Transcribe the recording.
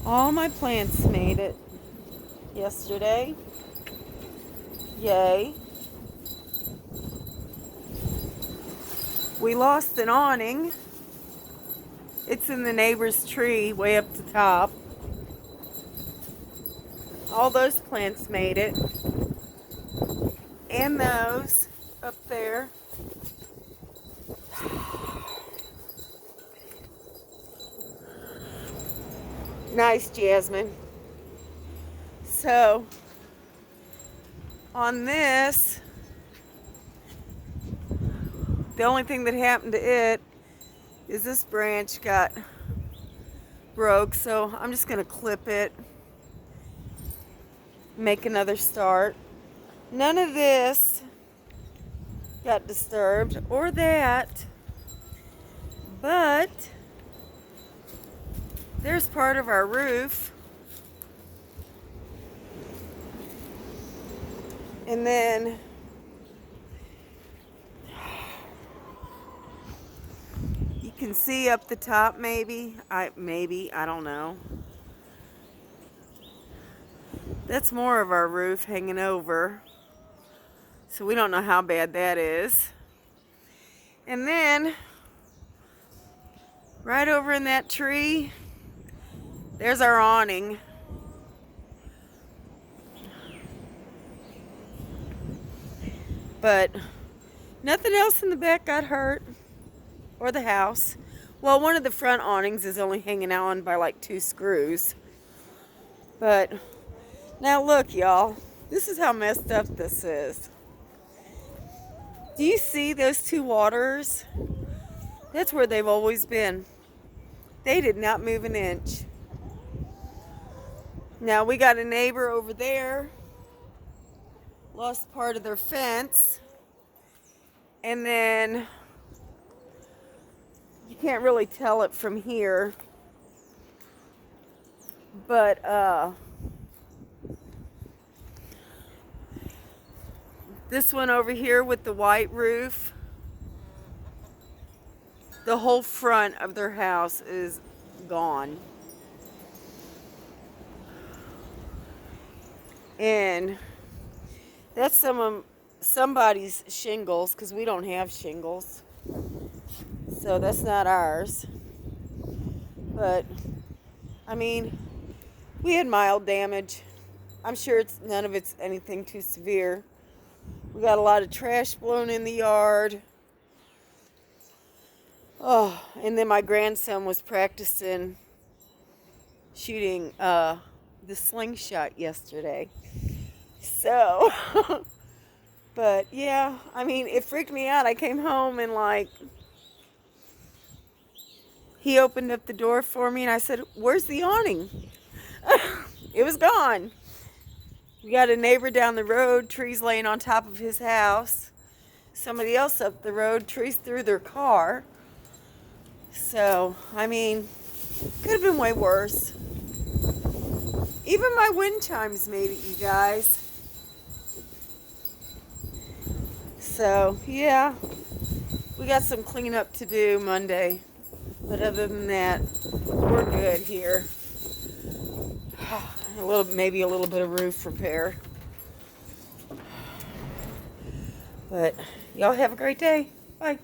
All my plants made it yesterday. Yay. We lost an awning. It's in the neighbor's tree way up the top. All those plants made it. And those up there. Nice, Jasmine. So, on this, the only thing that happened to it is this branch got broke, so I'm just gonna clip it, make another start. None of this got disturbed or that, but there's part of our roof. And then you can see up the top maybe. I don't know. That's more of our roof hanging over. So we don't know how bad that is. And then right over in that tree, there's our awning. But nothing else in the back got hurt, or the house. Well, one of the front awnings is only hanging on by like 2 screws. But now look, y'all, this is how messed up this is. Do you see those 2 waters? That's where they've always been. They did not move an inch. Now we got a neighbor over there, lost part of their fence, and then you can't really tell it from here, but this one over here with the white roof, the whole front of their house is gone. And that's somebody's shingles, because we don't have shingles. So that's not ours. But, I mean, we had mild damage. I'm sure none of it's anything too severe. We got a lot of trash blown in the yard. Oh, and then my grandson was practicing shooting the slingshot yesterday. So, but yeah, I mean, it freaked me out. I came home and he opened up the door for me and I said, "Where's the awning?" It was gone. We got a neighbor down the road, trees laying on top of his house. Somebody else up the road, trees through their car. So, I mean, could have been way worse. Even my wind chimes made it, you guys. So, yeah, we got some cleanup to do Monday. But other than that, we're good here. Maybe a little bit of roof repair. But y'all have a great day. Bye.